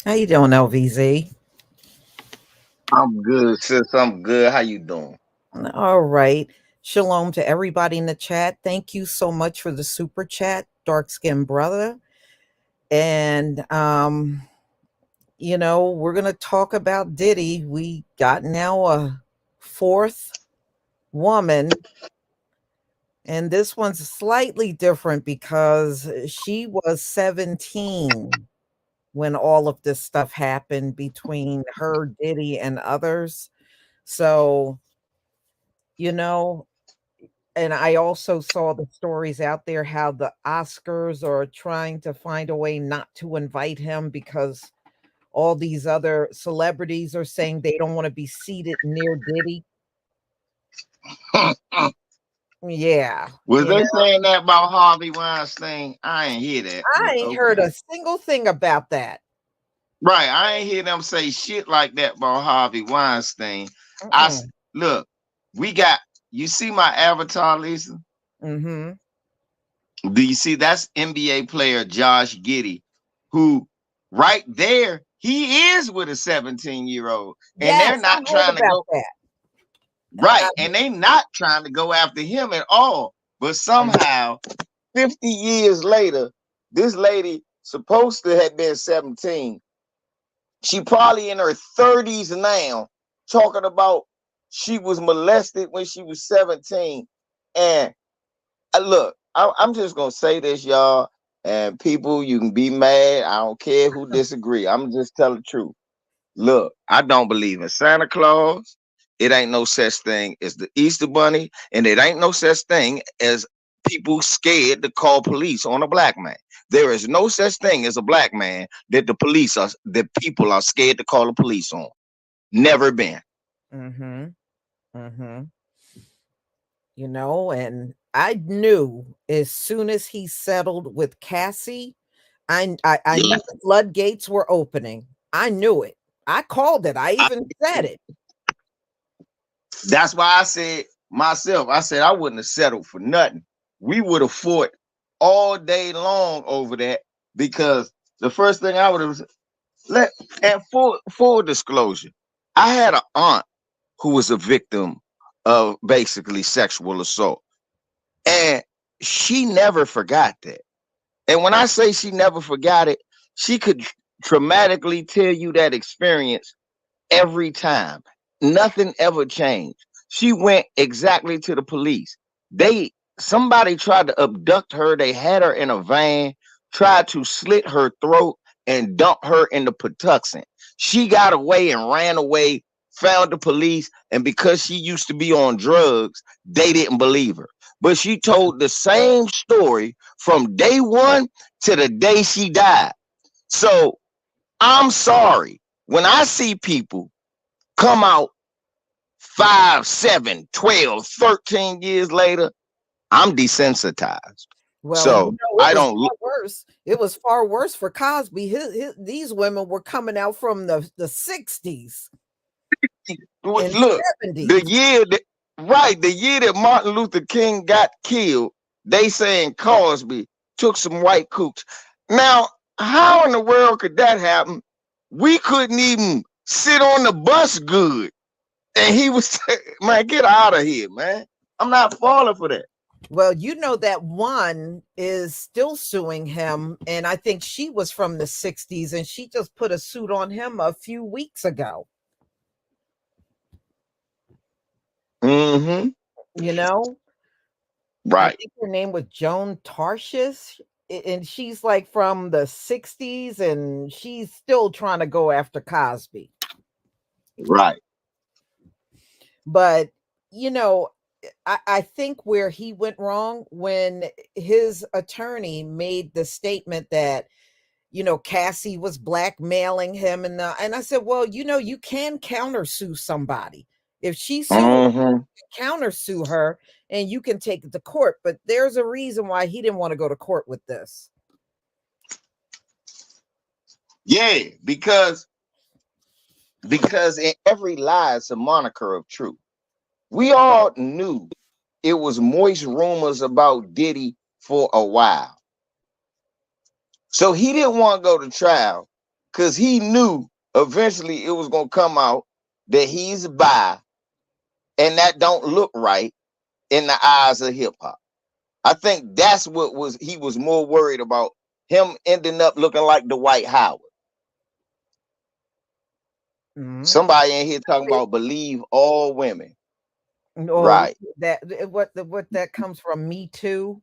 How you doing, LVZ? I'm good, sis. I'm good. How you doing? All right. Shalom to everybody in the chat. Thank you so much for the super chat, dark skinned brother. And we're gonna talk about Diddy. We got now a fourth woman, and this one's slightly different because she was 17 when all of this stuff happened between her, Diddy, and others. So, you know, and I also saw the stories out there how the Oscars are trying to find a way not to invite him because all these other celebrities are saying they don't want to be seated near Diddy. Yeah. Was they saying that about Harvey Weinstein? I ain't hear that, I but ain't heard okay. a single thing about that. Right, I ain't hear them say shit like that about Harvey Weinstein. Look, we got. You see my avatar, Lisa? Mm-hmm. Do you see that's NBA player Josh Giddey, who right there he is with a 17-year-old, and they're Yes, I not heard trying to about go. that. Right, and they not trying to go after him at all. But somehow, 50 years later, this lady supposed to have been 17. She probably in her 30s now, talking about she was molested when she was 17. And look, I'm just gonna say this, y'all. And people, you can be mad. I don't care who disagree. I'm just tell the truth. Look, I don't believe in Santa Claus. It ain't no such thing as the Easter Bunny, and it ain't no such thing as people scared to call police on a black man. There is no such thing as a black man that people are scared to call the police on. Never been. Mm-hmm. Mm-hmm. And I knew as soon as he settled with Cassie, I knew the floodgates were opening. I knew it. I called it. I even said it. That's why I said myself, I said I wouldn't have settled for nothing. We would have fought all day long over that because the first thing I would have and full disclosure, I had an aunt who was a victim of basically sexual assault. And she never forgot that. And when I say she never forgot it, she could traumatically tell you that experience every time. Nothing ever changed. She went exactly to the police. Somebody tried to abduct her. They had her in a van, tried to slit her throat and dump her in the Patuxent. She got away and ran away, found the police, and because she used to be on drugs, they didn't believe her. But she told the same story from day one to the day she died. So I'm sorry. When I see people come out 5, 7, 12, 13 years later, I'm desensitized. Well, and So it I was don't far worse. It was far worse for Cosby. These women were coming out from the 60s and look. The 70s. year that the year that Martin Luther King got killed, they saying Cosby took some white cooch. Now, how in the world could that happen? We couldn't even sit on the bus good. And he was, man, get out of here, man. I'm not falling for that. Well, you know that one is still suing him, and I think she was from the 60s, and she just put a suit on him a few weeks ago. Mm-hmm. You know, I Right. think her name was Joan Tarshish, and she's like from the 60s, and she's still trying to go after Cosby. Right. But, you know, I think where he went wrong when his attorney made the statement that, you know, Cassie was blackmailing him, and I said, well, you know, you can countersue somebody. If she sued, Mm-hmm. countersue her and you can take it to court. But there's a reason why he didn't want to go to court with this. Yeah, because in every lie is a moniker of truth. We all knew it was moist rumors about Diddy for a while. So he didn't want to go to trial because he knew eventually it was going to come out that he's bi, and that don't look right in the eyes of hip hop. I think that's what he was more worried about, him ending up looking like Dwight Howard. Mm-hmm. Somebody in here talking about believe all women. Oh, Right. that what that comes from, Me Too.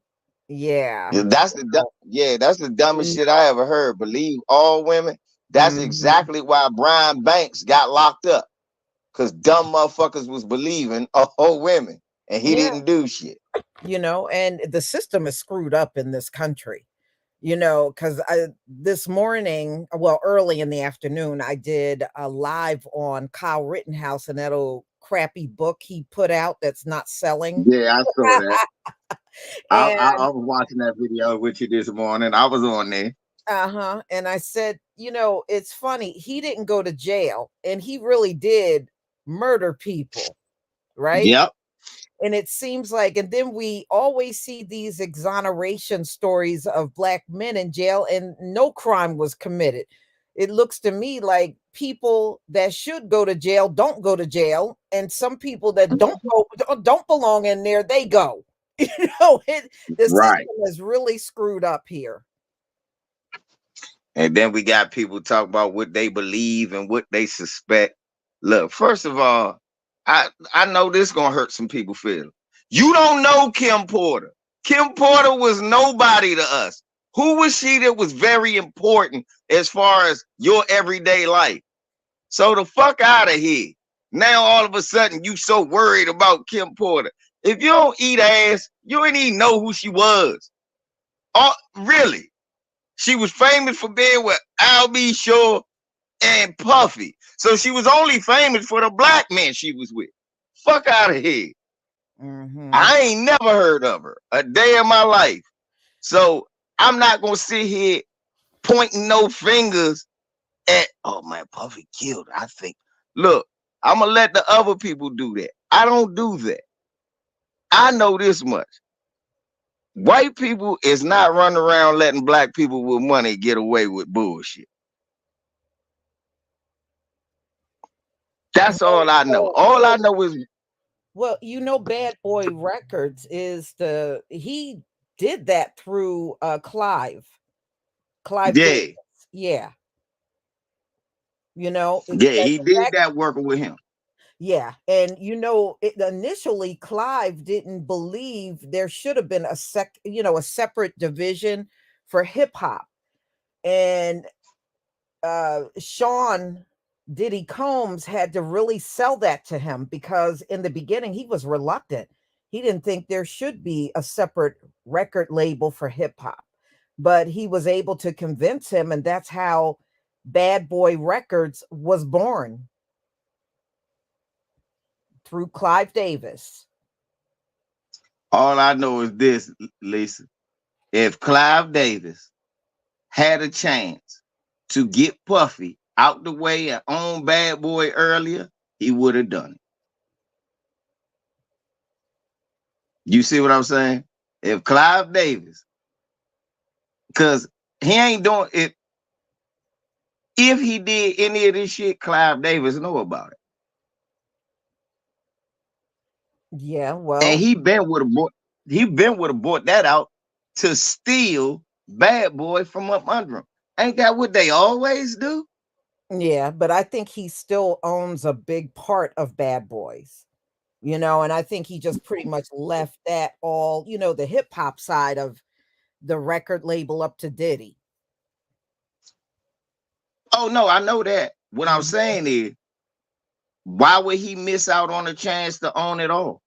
Yeah. That's the dumbest shit I ever heard. Believe all women. That's exactly why Brian Banks got locked up. Because dumb motherfuckers was believing all women. And he didn't do shit. You know, and the system is screwed up in this country. You know, because this morning, well, early in the afternoon, I did a live on Kyle Rittenhouse and that old crappy book he put out that's not selling. Yeah, I saw that. And I was watching that video with you this morning. I was on there. and I said, you know, it's funny. He didn't go to jail, and he really did murder people, right? Yep. And it seems like, and then we always see these exoneration stories of black men in jail and no crime was committed. It looks to me like people that should go to jail don't go to jail, and some people that don't belong in there, they go. You know, the system is really screwed up here. And then we got people talk about what they believe and what they suspect. Look, first of all, I know this gonna hurt some people feelings. You don't know Kim Porter. Kim Porter was nobody to us. Who was she that was very important as far as your everyday life? So the fuck out of here. Now all of a sudden you so worried about Kim Porter. If you don't eat ass, you ain't even know who she was. Oh, really? She was famous for being with Al B. Shore and Puffy. So she was only famous for the black men she was with. Fuck out of here. I ain't never heard of her a day in my life. So I'm not going to sit here pointing no fingers at, oh man, Puffy killed her, I think. Look, I'm going to let the other people do that. I don't do that. I know this much. White people is not running around letting black people with money get away with bullshit. That's all I know. All I know is Well, Bad Boy Records is the he did that through Clive Davis. Yeah, Yeah, yeah, that he did that working with him. yeah, and initially Clive didn't believe there should have been a separate division for hip hop. And Sean Diddy Combs had to really sell that to him because in the beginning he was reluctant. He didn't think there should be a separate record label for hip hop, but he was able to convince him, and that's how Bad Boy Records was born through Clive Davis. All I know is this, Lisa. If Clive Davis had a chance to get Puffy out the way and own Bad Boy earlier, he would have done it. You see what I'm saying? If Clive Davis, because he ain't doing it. If he did any of this shit, Clive Davis know about it. Yeah, And well, he been would have bought that out to steal Bad Boy from up under him. Ain't that what they always do? yeah, but I think he still owns a big part of Bad Boys. And I think he just pretty much left that all, the hip hop side of the record label up to Diddy. Oh no, I know that. What I'm Mhm. saying is, why would he miss out on a chance to own it all?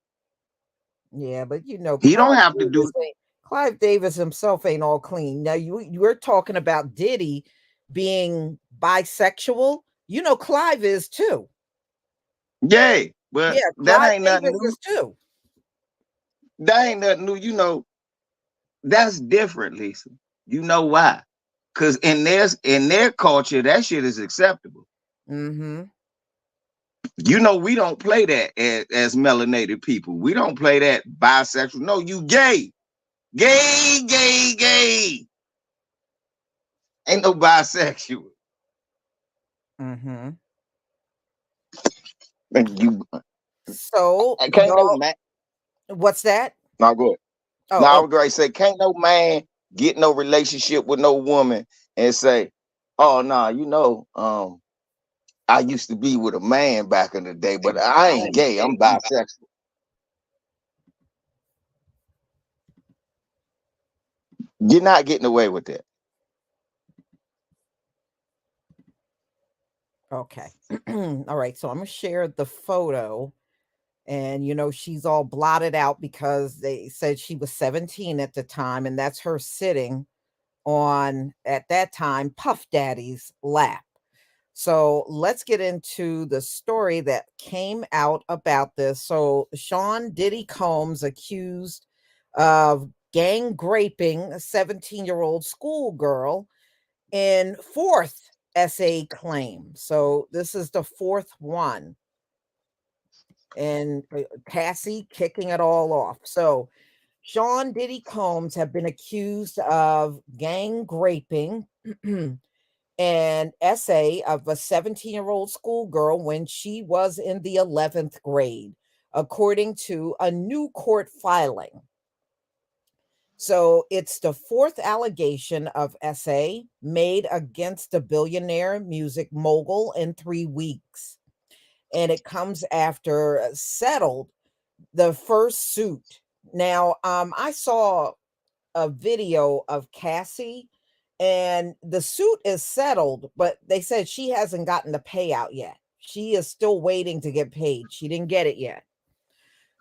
Yeah, but He don't have to do. Clive Davis himself ain't all clean. Now you're talking about Diddy being bisexual. Clive is too. Yeah, but Yeah, that Clive ain't nothing Davis new. is too. That ain't nothing new. That's different, Lisa. You know why? Because in their culture, that shit is acceptable. Mm-hmm. We don't play that as melanated people. We don't play that bisexual. No, you gay. Gay, gay, gay. Ain't no bisexual. Mm-hmm. You So can't no y'all, man. what's that? No, good. Oh, No, I oh, was going to say, can't no man get no relationship with no woman and say, "Oh no, I used to be with a man back in the day, but I ain't gay. I'm bisexual." You're not getting away with that. okay. All right. So I'm gonna share the photo, and she's all blotted out because they said she was 17 at the time, and that's her sitting on, at that time, Puff Daddy's lap. So let's get into the story that came out about this. So Sean Diddy Combs accused of gang raping a 17-year-old schoolgirl in fourth SA claim. So this is the fourth one. And Cassie kicking it all off. So Sean Diddy Combs have been accused of gang raping an essay of a 17-year-old schoolgirl when she was in the 11th grade, according to a new court filing. So it's the fourth allegation of essay made against the billionaire music mogul in 3 weeks. And it comes after settled the first suit. Now, I saw a video of Cassie, and the suit is settled, but they said she hasn't gotten the payout yet. She is still waiting to get paid. She didn't get it yet.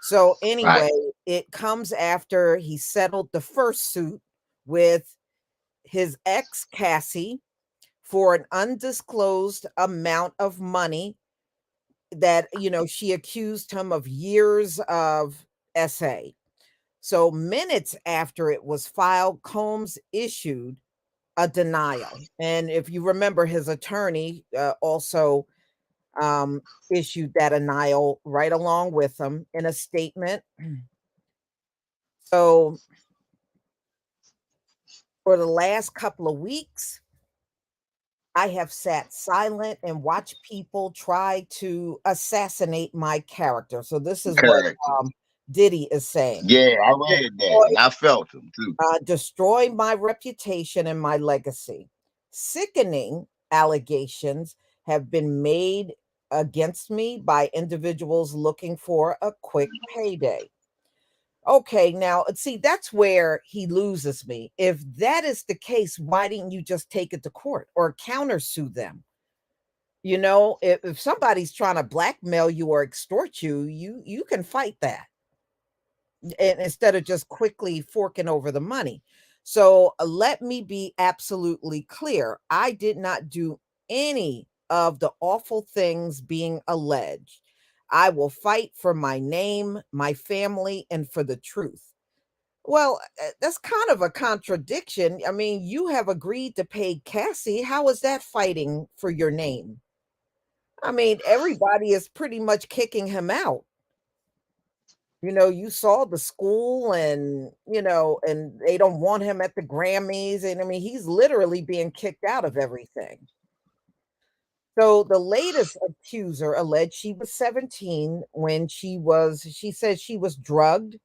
So Right. anyway, it comes after he settled the first suit with his ex Cassie for an undisclosed amount of money that she accused him of years of SA. So minutes after it was filed, Combs issued a denial. And if you remember, his attorney also um, issued that denial right along with him in a statement. So for the last couple of weeks, I have sat silent and watched people try to assassinate my character. So this is what Character. Diddy is saying. Yeah, I read that and I felt him too. Destroy my reputation and my legacy. Sickening allegations have been made against me by individuals looking for a quick payday. Okay, now see, that's where he loses me. If that is the case, why didn't you just take it to court or countersue them? You know, if somebody's trying to blackmail you or extort you, you can fight that, and instead of just quickly forking over the money. So let me be absolutely clear. I did not do any of the awful things being alleged. I will fight for my name, my family, and for the truth. Well, that's kind of a contradiction. I mean, you have agreed to pay Cassie. How is that fighting for your name? I mean, everybody is pretty much kicking him out. You know, you saw the school and, and they don't want him at the Grammys. And I mean, he's literally being kicked out of everything. So the latest accuser alleged she was 17 when she said she was drugged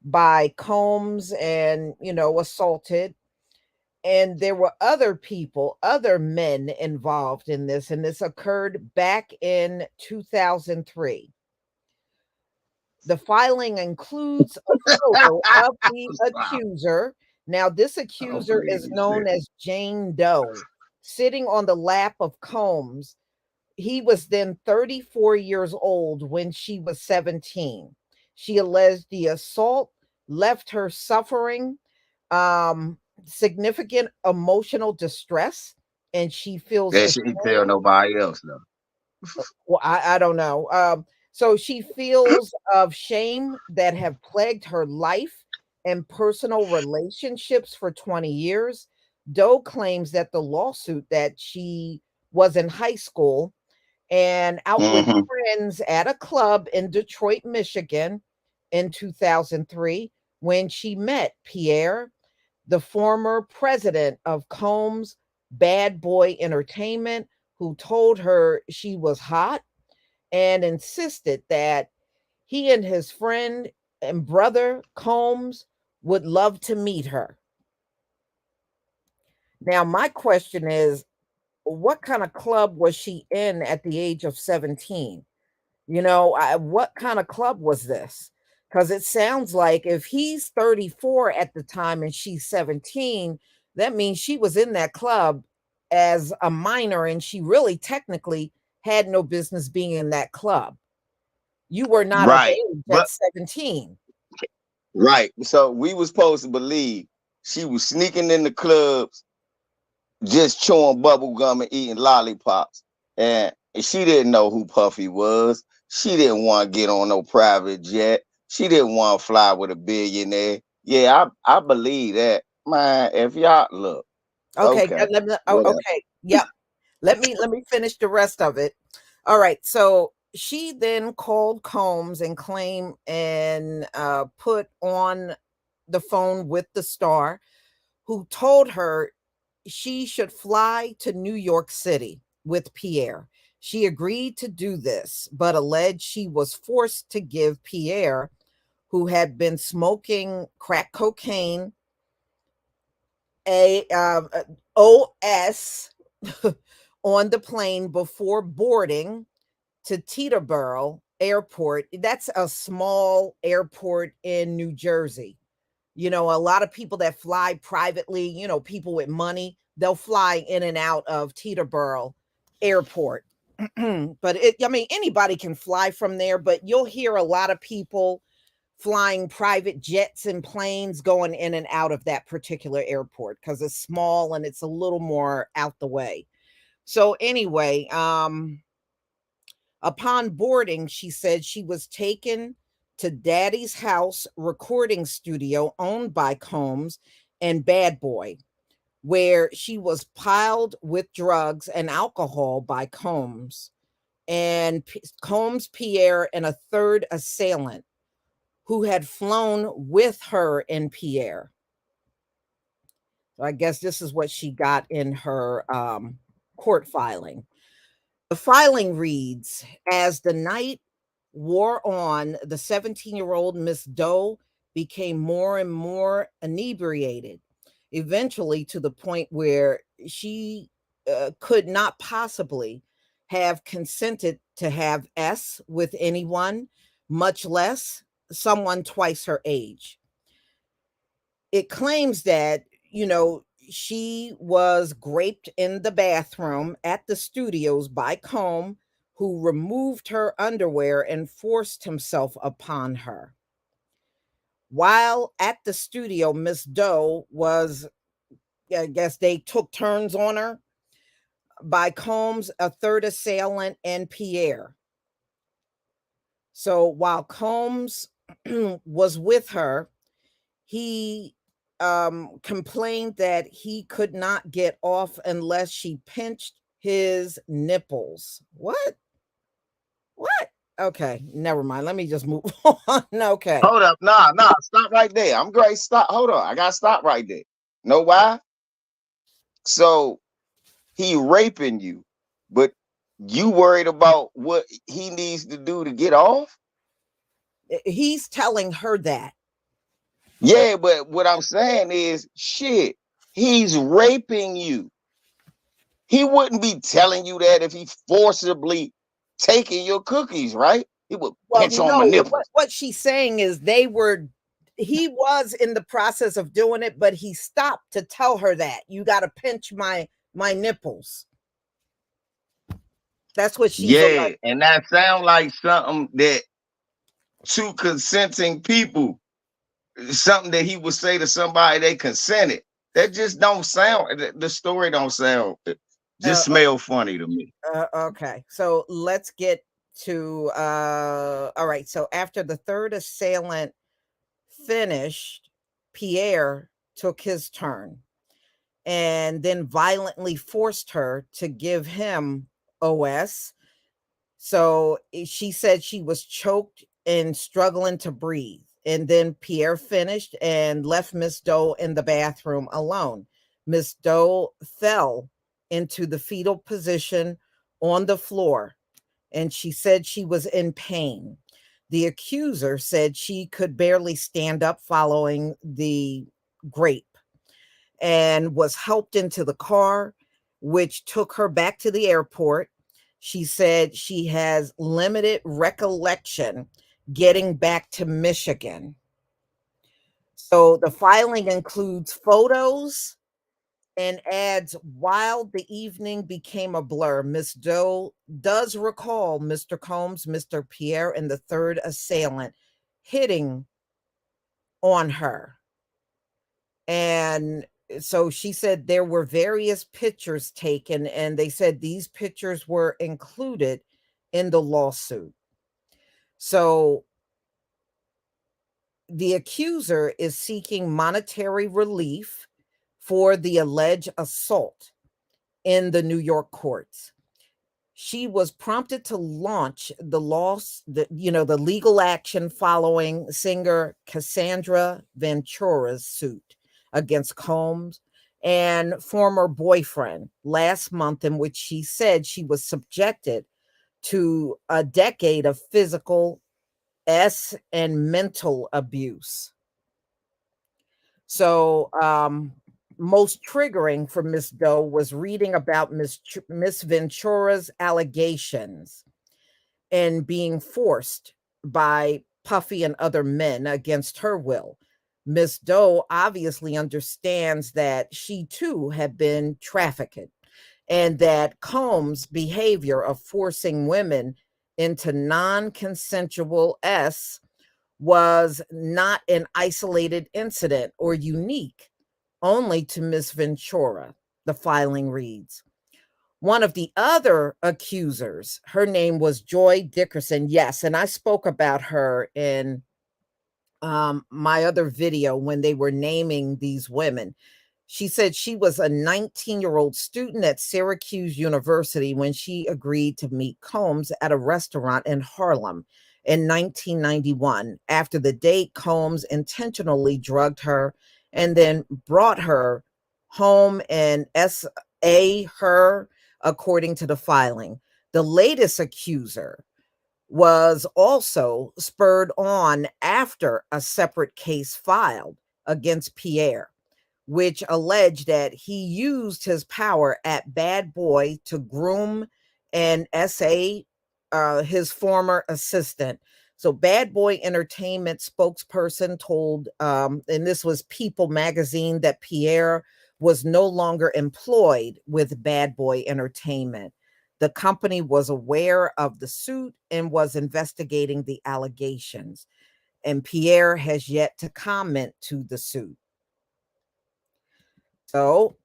by Combs and, assaulted. And there were other people, other men involved in this. And this occurred back in 2003. The filing includes a photo of the Wow. accuser. Now, this I don't accuser believe is you known said. as Jane Doe, sitting on the lap of Combs. He was then 34 years old when she was 17. She alleged the assault left her suffering significant emotional distress, and she feels That she didn't tell ashamed. nobody else though. Well, I don't know. So she feels of shame that have plagued her life and personal relationships for 20 years. Doe claims that the lawsuit that she was in high school and out with Mm-hmm. friends at a club in Detroit, Michigan in 2003 when she met Pierre, the former president of Combs Bad Boy Entertainment, who told her she was hot and insisted that he and his friend and brother Combs would love to meet her. Now, my question is, what kind of club was she in at the age of 17? What kind of club was this? Because it sounds like if he's 34 at the time and she's 17, that means she was in that club as a minor and she really technically had no business being in that club. You were not of Right. age But at 17. right. So we was supposed to believe she was sneaking in the clubs, just chewing bubble gum and eating lollipops. And she didn't know who Puffy was. She didn't want to get on no private jet. She didn't want to fly with a billionaire. Yeah, I believe that. Man, if y'all look, Okay, okay, whatever. okay, yep. Let me finish the rest of it. All right, so she then called Combs and claimed and put on the phone with the star, who told her she should fly to New York City with Pierre. She agreed to do this, but alleged she was forced to give Pierre, who had been smoking crack cocaine, a OS on the plane before boarding to Teterboro Airport. That's a small airport in New Jersey. A lot of people that fly privately, people with money, they'll fly in and out of Teterboro Airport. But I mean, anybody can fly from there, but you'll hear a lot of people flying private jets and planes going in and out of that particular airport because it's small and it's a little more out the way. So anyway, upon boarding, she said she was taken to Daddy's House recording studio owned by Combs and Bad Boy, where she was piled with drugs and alcohol by Combs and Combs, Pierre, and a third assailant who had flown with her and Pierre. So I guess this is what she got in her court filing. The filing reads, as the night wore on, the 17-year-old Miss Doe became more and more inebriated, eventually to the point where she could not possibly have consented to have S with anyone, much less someone twice her age. It claims that, she was raped in the bathroom at the studios by Combe, who removed her underwear and forced himself upon her. While at the studio, Miss Doe was, I guess they took turns on her, by Combs, a third assailant, and Pierre. So while Combs was with her, he complained that he could not get off unless she pinched his nipples. What? What? Okay, never mind. Let me just move on. Okay. Hold up. Nah, stop right there. I'm great. Stop. Hold on. I gotta stop right there. Know why? So he raping you, but you worried about what he needs to do to get off? He's telling her that. Yeah, but what I'm saying is, shit, he's raping you. He wouldn't be telling you that if he forcibly taking your cookies, right? He would Well, pinch on my no, nipples. what she's saying is he was in the process of doing it, but he stopped to tell her that you got to pinch my nipples. That's what she's Yeah, and that sounds like something that two consenting people, something that he would say to somebody they consented. That just don't sound. The story don't sound. Just smell funny to me. Okay, so let's get to all right. So after the third assailant finished, Pierre took his turn and then violently forced her to give him OS. So she said she was choked and struggling to breathe. And then Pierre finished and left Miss Doe in the bathroom alone. Miss Doe fell into the fetal position on the floor, and she said she was in pain. The accuser said she could barely stand up following the rape and was helped into the car, which took her back to the airport. She said she has limited recollection getting back to Michigan. So the filing includes photos and adds, while the evening became a blur, Miss Doe does recall Mr. Combs, Mr. Pierre, and the third assailant hitting on her. And so she said there were various pictures taken, and they said these pictures were included in the lawsuit. So the accuser is seeking monetary relief for the alleged assault in the New York courts. She was prompted to launch the legal action following singer Cassandra Ventura's suit against Combs and former boyfriend last month, in which she said she was subjected to a decade of physical and mental abuse. So, most triggering for Miss Doe was reading about Miss Ventura's allegations and being forced by Puffy and other men against her will. Miss Doe obviously understands that she too had been trafficked, and that Combs' behavior of forcing women into non-consensual was not an isolated incident or unique only to Miss Ventura, the filing reads. One of the other accusers, her name was Joy Dickerson. Yes, and I spoke about her in my other video when they were naming these women. She said she was a 19-year-old student at Syracuse University when she agreed to meet Combs at a restaurant in Harlem in 1991. After the date, Combs intentionally drugged her and then brought her home and SA her according to the filing. The latest accuser was also spurred on after a separate case filed against Pierre, which alleged that he used his power at Bad Boy to groom and SA his former assistant. So, Bad Boy Entertainment spokesperson told, and this was People magazine, that Pierre was no longer employed with Bad Boy Entertainment. The company was aware of the suit and was investigating the allegations, and Pierre has yet to comment to the suit. So,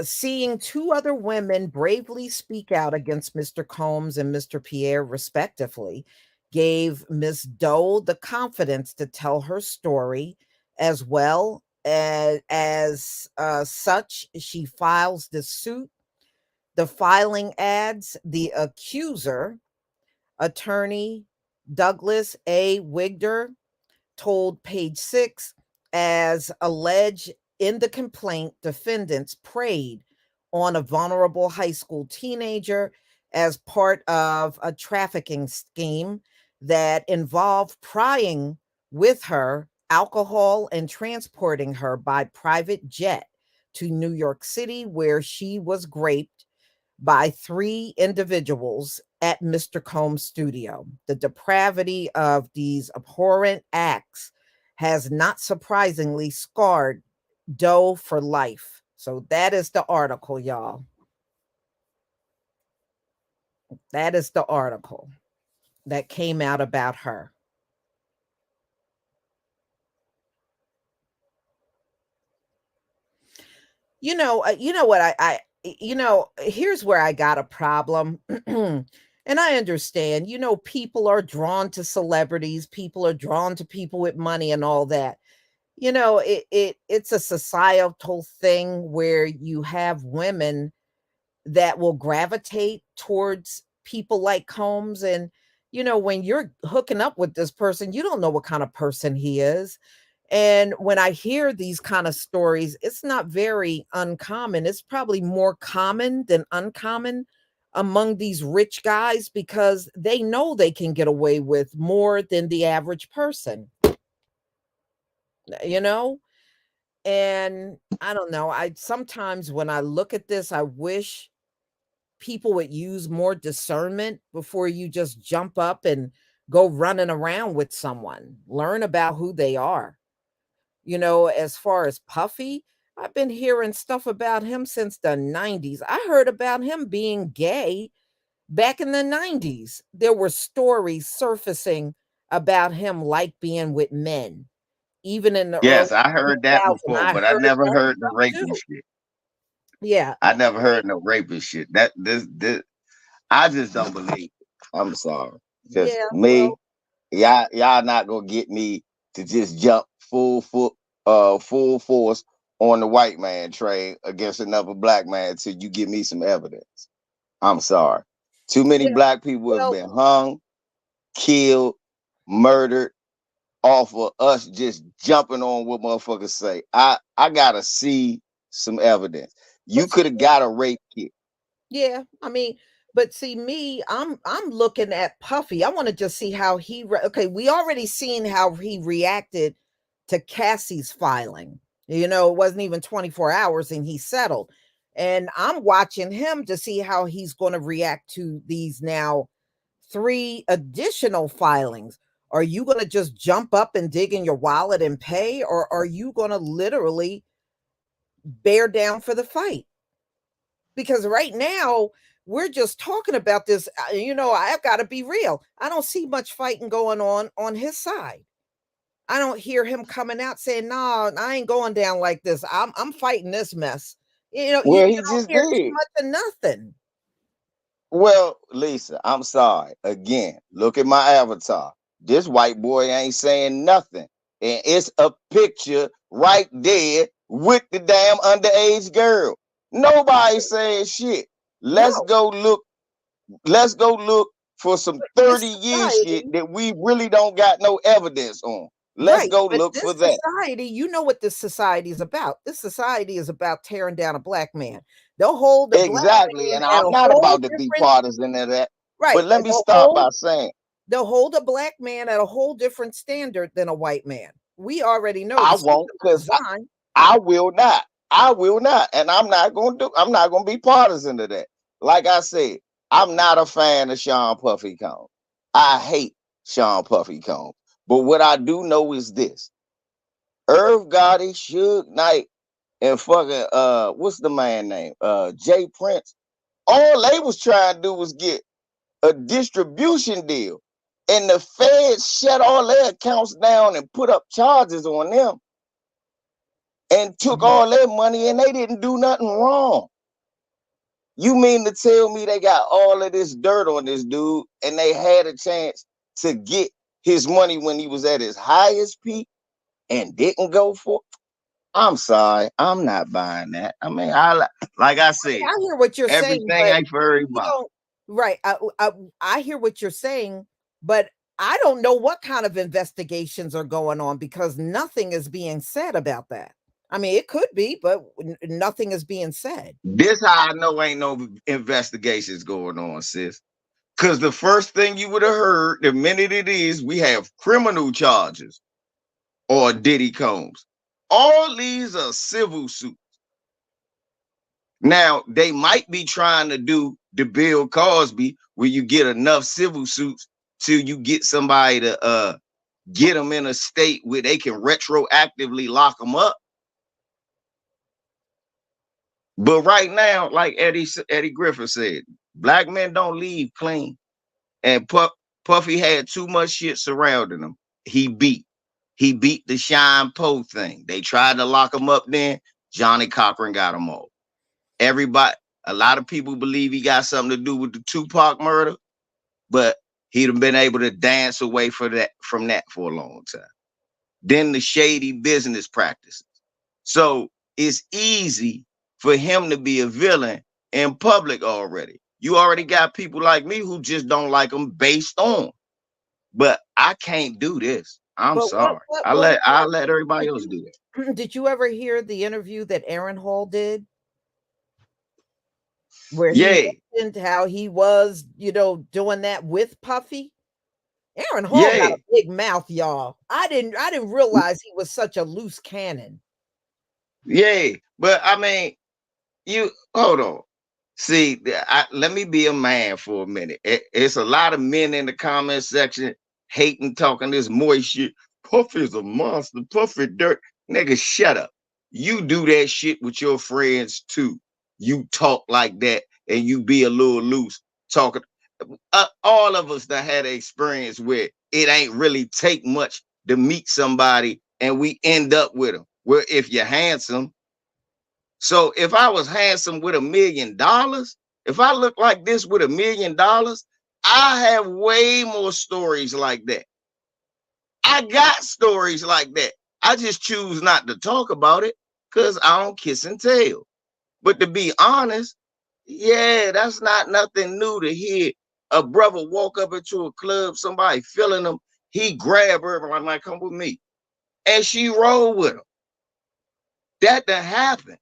seeing two other women bravely speak out against Mr. Combs and Mr. Pierre, respectively, gave Miss Doe the confidence to tell her story as well. As such, she files the suit. The filing adds the accuser, attorney Douglas A. Wigder, told Page Six, as alleged in the complaint, defendants preyed on a vulnerable high school teenager as part of a trafficking scheme that involved prying with her alcohol and transporting her by private jet to New York City, where she was raped by three individuals at Mr. Combs' studio. The depravity of these abhorrent acts has not surprisingly scarred Doe for life. So that is the article, y'all. That is the article that came out about her. You know what here's where I got a problem. And I understand, people are drawn to celebrities, people are drawn to people with money and all that. It's a societal thing where you have women that will gravitate towards people like Combs. And when you're hooking up with this person, you don't know what kind of person he is. And when I hear these kind of stories, it's not very uncommon. It's probably more common than uncommon among these rich guys, because they know they can get away with more than the average person, you know? And I don't know. I sometimes when I look at this, I wish people would use more discernment before you just jump up and go running around with someone. Learn about who they are. As far as Puffy, I've been hearing stuff about him since the 90s. I heard about him being gay back in the 90s. There were stories surfacing about him like being with men. Even in the early Yes, I heard that 2000s, before, I but I heard never that heard the stuff raping too. shit. Yeah. I never heard no rapist shit. This I just don't believe it. I'm sorry. Just Yeah, me, well, y'all not gonna get me to just jump full force on the white man train against another black man till you give me some evidence. I'm sorry. Too many yeah, black people have well, been hung, killed, murdered off of us just jumping on what motherfuckers say. I gotta see some evidence. You but see, could have got a rape kit. yeah, I mean, but see me, I'm looking at Puffy. I want to just see how okay, we already seen how he reacted to Cassie's filing. It wasn't even 24 hours and he settled. And I'm watching him to see how he's going to react to these now three additional filings. Are you going to just jump up and dig in your wallet and pay, or are you going to literally bear down for the fight? Because right now we're just talking about this. I've got to be real. I don't see much fighting going on his side. I don't hear him coming out saying, "No, I ain't going down like this. I'm fighting this mess." You Well, he don't just hear too did. much of nothing. Well, Lisa, I'm sorry. Again, look at my avatar. This white boy ain't saying nothing. And it's a picture right there with the damn underage girl. Nobody saying shit. Let's No, go look. Let's go look for some this 30-year shit society, that we really don't got no evidence on. Let's Right, go but look this for that. society, you know what this society is about. This society is about tearing down a black man. They'll hold a black Exactly. man And at I'm a not whole about to be different partisan in that. But right. let me start by saying, They'll hold a black man at a whole different standard than a white man. We already know the I won't, system because design. I will not. I will not. And I'm not gonna be partisan to that. Like I said, I'm not a fan of Sean Puffy Combs. I hate Sean Puffy Combs. But what I do know is this: Irv Gotti, Suge Knight, and fucking what's the man name? Jay Prince. All they was trying to do was get a distribution deal. And the feds shut all their accounts down and put up charges on them and took Mhm. all their money, and they didn't do nothing wrong. You mean to tell me they got all of this dirt on this dude and they had a chance to get his money when he was at his highest peak and didn't go for it? I'm sorry, I'm not buying that. I mean, like I said, I hear what you're saying, everything but ain't for you everybody. don't right. I hear what you're saying, but I don't know what kind of investigations are going on because nothing is being said about that. I mean, it could be, but nothing is being said. This how I know ain't no investigations going on, sis. Because the first thing you would have heard the minute it is, we have criminal charges or Diddy Combs. All these are civil suits. Now, they might be trying to do the Bill Cosby where you get enough civil suits till you get somebody to get them in a state where they can retroactively lock them up. But right now, like Eddie Griffin said, black men don't leave clean. And Puffy had too much shit surrounding him. He beat. He beat the Shine Poe thing. They tried to lock him up then. Johnny Cochran got him off. Everybody, a lot of people believe he got something to do with the Tupac murder, but he'd have been able to dance away from that for a long time. Then the shady business practices. So it's easy for him to be a villain in public already. You already got people like me who just don't like him based on. But I can't do this. I'm But sorry. I'll let everybody else do it. did you ever hear the interview that Aaron Hall did where he Yeah, mentioned how he was, doing that with Puffy? Aaron Hall got yeah. a big mouth, y'all. I didn't realize he was such a loose cannon. Yeah, but I mean, you hold on. See, let me be a man for a minute. It's a lot of men in the comment section hating, talking this moist shit. Puffy's a monster. Puffy dirt. Nigga, shut up. You do that shit with your friends too. You talk like that and you be a little loose talking. All of us that had an experience where it ain't really take much to meet somebody and we end up with them. Well, if you're handsome, so if I was handsome with $1 million, if I look like this with $1 million, I have way more stories like that. I got stories like that. I just choose not to talk about it because I don't kiss and tell. But to be honest, yeah, that's not nothing new to hear. A brother walk up into a club, somebody feeling him, he grab her and like, come with me. And she roll with him. That done happened.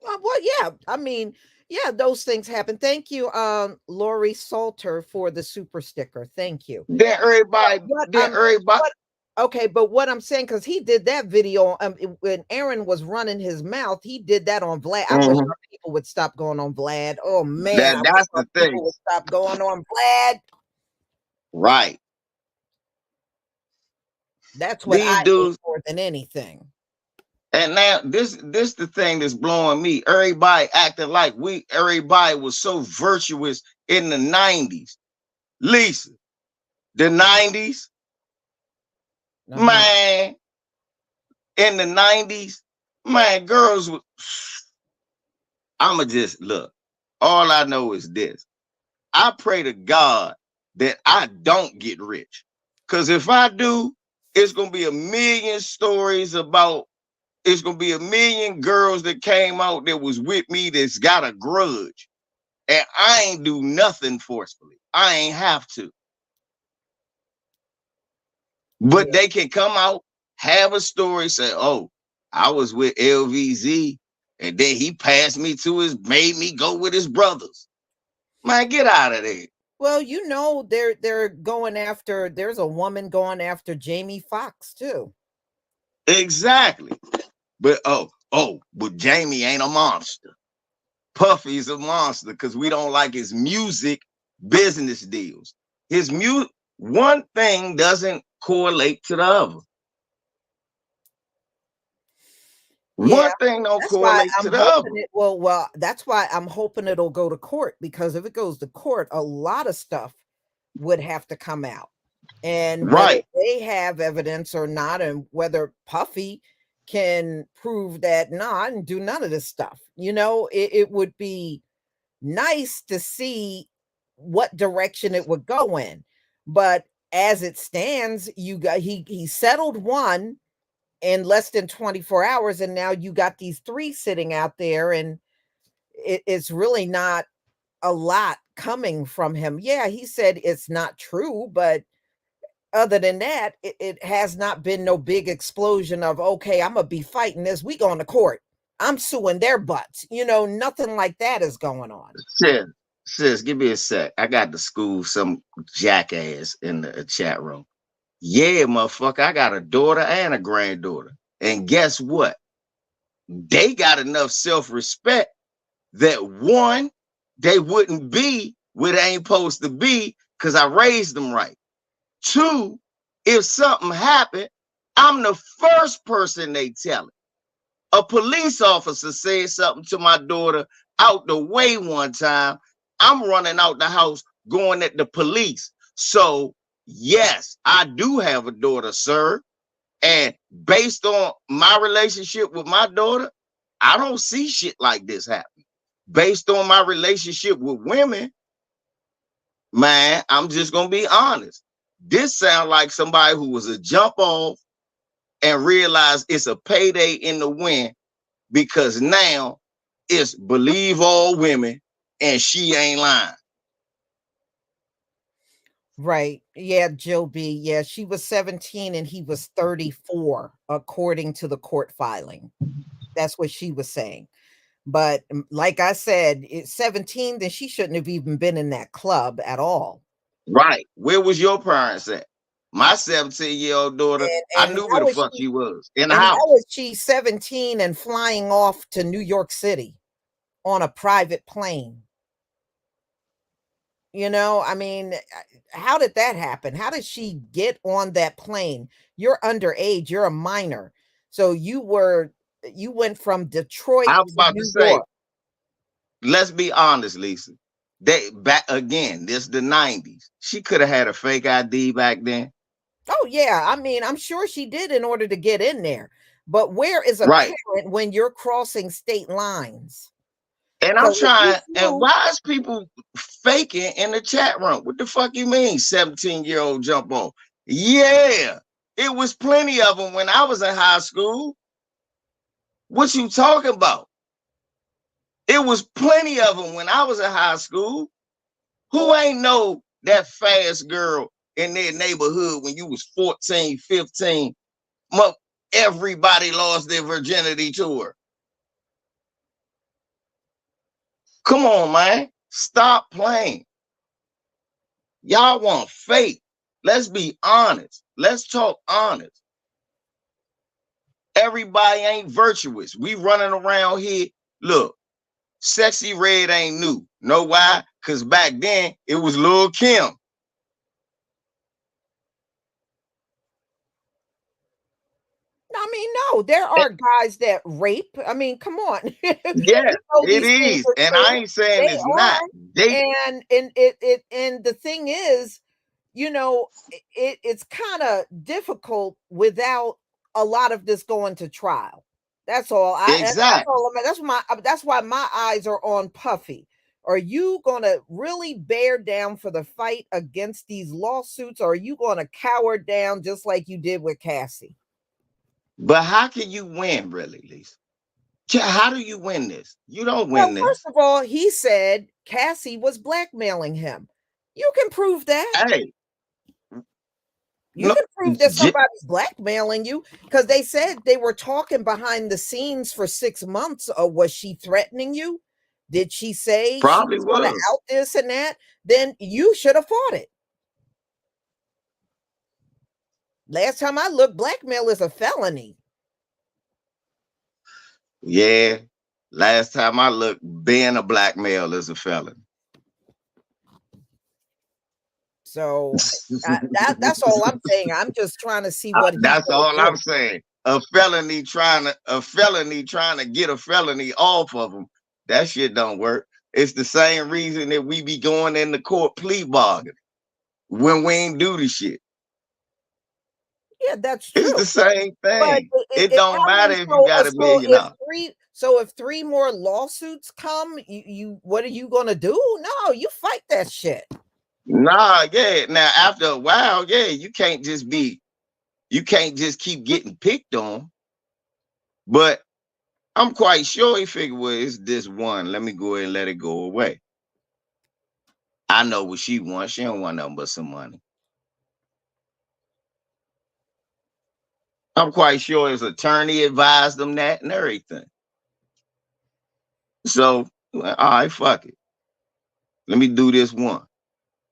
Well, yeah. I mean, yeah, those things happen. Thank you, Lori Salter, for the super sticker. Thank you. Then everybody, What then everybody, what okay, but what I'm saying, because he did that video when Aaron was running his mouth, he did that on Vlad. I wish Mhm. our people would stop going on Vlad. Oh man, I wish That's our the people thing. would stop going on Vlad. Right. That's what These I hate dudes, more than anything. and now this the thing that's blowing me. Everybody acting like everybody was so virtuous in the 90s. Lisa, the 90s, Uh-huh. man, in the 90s, man, girls was, I'ma just look. All I know is this. I pray to God that I don't get rich. Because if I do, it's gonna be a million stories about it's gonna be a million girls that came out that was with me that's got a grudge. And I ain't do nothing forcefully. I ain't have to. But Yeah. they can come out, have a story, say, "Oh, I was with LVZ, and then he passed me to made me go with his brothers." Man, get out of there. Well, they're going after. There's a woman going after Jamie Foxx too. Exactly. But but Jamie ain't a monster. Puffy's a monster because we don't like his music business deals. His music, one thing doesn't correlate to the other. Yeah, One thing don't that's why correlate I'm to the hoping other. it. Well, that's why I'm hoping it'll go to court, because if it goes to court, a lot of stuff would have to come out, and whether Right. they have evidence or not, and whether Puffy can prove that, no, I didn't do none of this stuff. It would be nice to see what direction it would go in. But as it stands, he settled one in less than 24 hours, and now you got these three sitting out there, and it's really not a lot coming from him. Yeah, he said it's not true, but other than that, it has not been no big explosion of, okay, I'm gonna be fighting this. We going to court. I'm suing their butts. Nothing like that is going on. Sis, sis, give me a sec. I got to school some jackass in the chat room. Yeah, motherfucker, I got a daughter and a granddaughter. And guess what? They got enough self-respect that one, they wouldn't be where they ain't supposed to be because I raised them right. Two, if something happened, I'm the first person they tell it. A police officer said something to my daughter out the way one time. I'm running out the house going at the police. So, yes, I do have a daughter, sir. And based on my relationship with my daughter, I don't see shit like this happen. Based on my relationship with women, man, I'm just gonna be honest. This sounds like somebody who was a jump off and realized it's a payday in the wind because now it's believe all women and she ain't lying. Right. Yeah, Jill B. Yeah, she was 17 and he was 34, according to the court filing. That's what she was saying. But like I said, it's 17, then she shouldn't have even been in that club at all. Right. Where was your parents at? My 17-year-old daughter, I And knew where how the was fuck she? she was in the And how house. was she 17 and flying off to New York City on a private plane? I mean, how did that happen? How did she get on that plane? You're underage, you're a minor. So you went from Detroit I was to about to New say, York. let's be honest, Lisa. They back again, this the 90s. She could have had a fake ID back then. Oh yeah, I mean, I'm sure she did in order to get in there. But where is a Right. parent when you're crossing state lines? And I'm Because if you trying, and flew, why is people faking in the chat room? What the fuck you mean, 17-year-old jump on? Yeah, it was plenty of them when I was in high school. What you talking about? It was plenty of them when I was in high school. Who ain't know that fast girl in their neighborhood when you was 14, 15? Everybody lost their virginity to her. Come on, man. Stop playing. Y'all want fake. Let's be honest. Let's talk honest. Everybody ain't virtuous. We running around here. Look, Sexy Red ain't new. Know why? Because back then it was Lil Kim. I mean, no, there are guys that rape. I mean, come on. Yeah, it These things is. are And I true. ain't saying They it's are. not. They And the thing is, it's kind of difficult without a lot of this going to trial. That's all. That's exactly. all. That's why my eyes are on Puffy. Are you going to really bear down for the fight against these lawsuits, or are you going to cower down just like you did with Cassie? But how can you win, really, Lisa? How do you win this? You don't Well, win first this. of all, he said Cassie was blackmailing him. You can prove that. Hey, You can prove that somebody's blackmailing you because they said they were talking behind the scenes for 6 months. Was she threatening you? Did she say she Probably was going to was. out this and that? Then you should have fought it. Last time I looked, blackmail is a felony. Yeah. Last time I looked, being a blackmail is a felony. So that's all I'm saying. I'm just trying to see what he's that's all do. I'm saying. A felony trying to get a felony off of them. That shit don't work. It's the same reason that we be going in the court plea bargain when we ain't do the shit. Yeah, that's true. It's the same thing. But it don't matter if you got $1 million. If 3 more lawsuits come, you what are you gonna do? No, you fight that shit. Nah, yeah. Now after a while, yeah, you can't just keep getting picked on. But I'm quite sure he figured, well, it's this one. Let me go ahead and let it go away. I know what she wants. She don't want nothing but some money. I'm quite sure his attorney advised him that and everything. So, all right, fuck it. Let me do this one.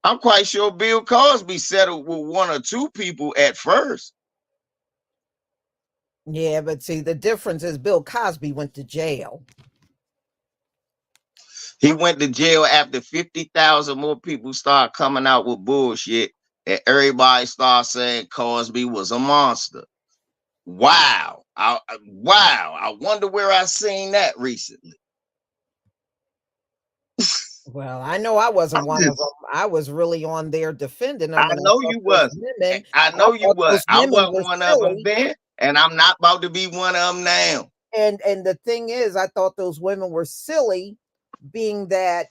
I'm quite sure Bill Cosby settled with 1 or 2 people at first. Yeah, but see, the difference is Bill Cosby went to jail. He went to jail after 50,000 more people start coming out with bullshit, and everybody started saying Cosby was a monster. Wow. I wonder where I seen that recently. Well, I know I wasn't one of them. I was really on there defending them. I know you was. I know you was. I wasn't one of them then, and I'm not about to be one of them now. And the thing is, I thought those women were silly, being that,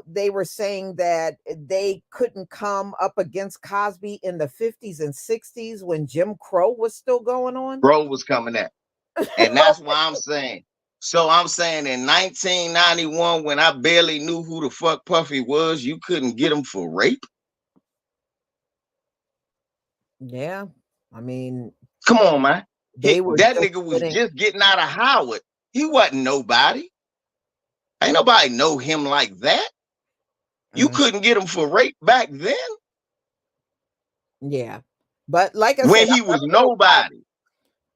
they were saying that they couldn't come up against Cosby in the 50s and 60s when Jim Crow was still going on. Bro was coming at. And that's why I'm saying. So I'm saying in 1991, when I barely knew who the fuck Puffy was, you couldn't get him for rape? Yeah. I mean, come on, man. That nigga was just getting out of Howard. He wasn't nobody. Ain't nobody know him like that. You couldn't get him for rape back then. Yeah. But like I said, when he was nobody.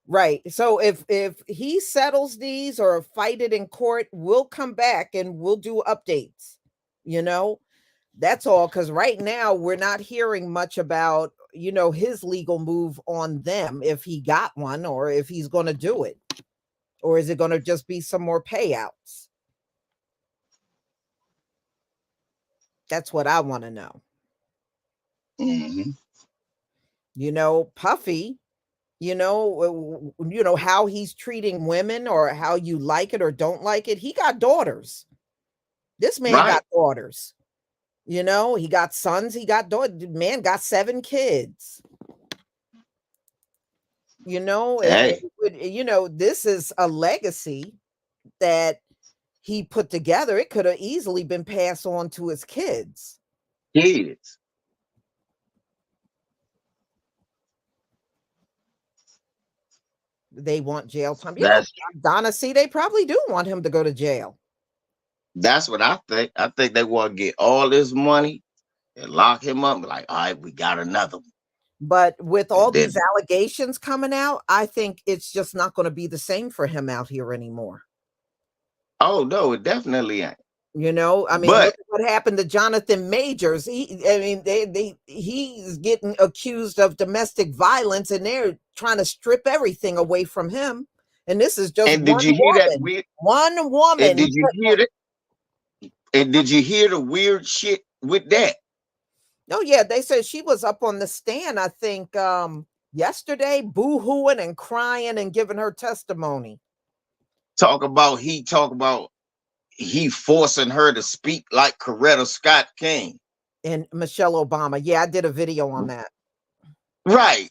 Right. So if he settles these or fight it in court, we'll come back and we'll do updates. That's all. Because right now we're not hearing much about, his legal move on them, if he got one or if he's going to do it. Or is it going to just be some more payouts? That's what I want to know. Puffy, how he's treating women or how you like it or don't like it. He got daughters. This man got daughters. He got sons. He got daughters. Man got 7 kids. Hey. This is a legacy that he put together. It could have easily been passed on to his kids. They want jail time. Donna, see, they probably do want him to go to jail. That's what I think. I think they want to get all this money and lock him up. Like, all right, we got another one. But with all these allegations coming out, I think it's just not going to be the same for him out here anymore. Oh, no, it definitely ain't. Look at what happened to Jonathan Majors. He's getting accused of domestic violence, and they're trying to strip everything away from him. And this is just one woman. One woman. And did you hear that? And did you hear the weird shit with that? Oh, yeah. They said she was up on the stand, I think, yesterday, boo-hooing and crying and giving her testimony. He forcing her to speak like Coretta Scott King. And Michelle Obama. Yeah, I did a video on that. Right.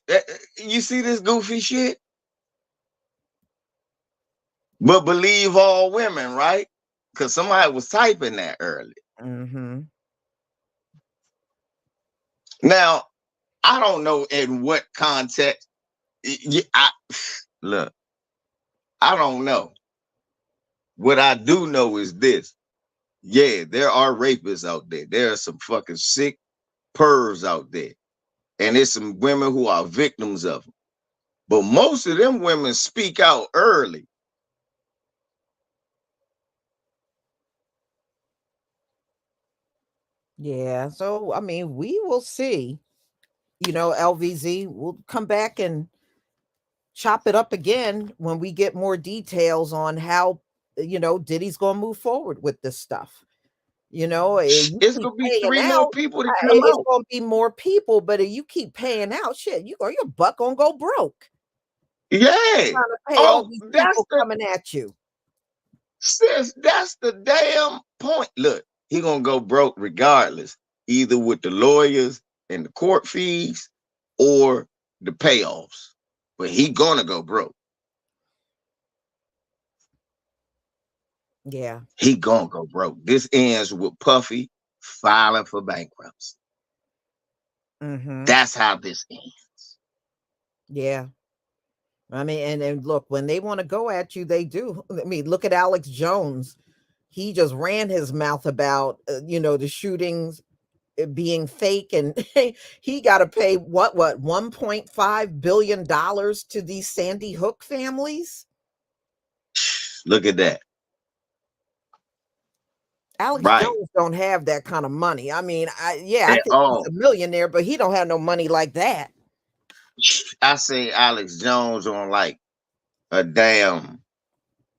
You see this goofy shit? But believe all women, right? Because somebody was typing that earlier. Mm-hmm. Now, I don't know in what context. Look, I don't know. What I do know is this. Yeah, there are rapists out there. There are some fucking sick pervs out there. And there's some women who are victims of them. But most of them women speak out early. Yeah. So, I mean, we will see. LVZ, we'll come back and chop it up again when we get more details on how, Diddy's going to move forward with this stuff. You It's keep gonna be paying 3 more out, people to come it's out. going to be more people, but if you keep paying out, shit, your butt going to go broke. Yeah. Trying to pay all Oh, these that's people the coming at you. sis, that's the damn point. Look, he gonna go broke regardless, either with the lawyers and the court fees or the payoffs. But he gonna go broke. Yeah. He gonna go broke. This ends with Puffy filing for bankruptcy. Mm-hmm. That's how this ends. Yeah. I mean, and look, when they want to go at you, they do. I mean, look at Alex Jones. He just ran his mouth about, the shootings being fake, and he got to pay what 1.5 billion dollars to these Sandy Hook families. Look at that. Alex Right. Jones don't have that kind of money. I mean, I At think he's a all. millionaire, but he don't have no money like that. I say Alex Jones on like a damn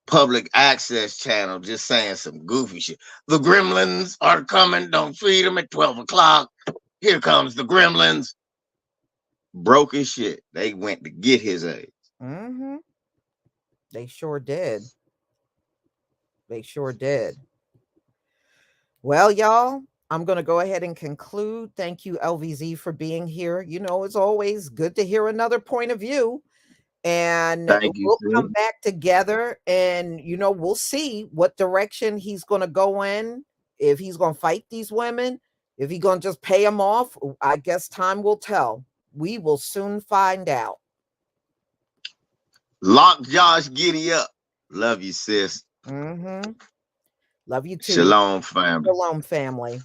public access channel just saying some goofy shit. The gremlins are coming. Don't feed them at 12 o'clock. Here comes the gremlins. Broke his shit. They went to get his ass. Mm-hmm. They sure did. They sure did. Well, y'all, I'm going to go ahead and conclude. Thank you, LVZ, for being here. It's always good to hear another point of view. And Thank you, we'll come sis. back together and, we'll see what direction he's going to go in. If he's going to fight these women, if he's going to just pay them off, I guess time will tell. We will soon find out. Lock Josh Giddy up. Love you, sis. Mm-hmm. Love you too. Shalom, family. Shalom, family.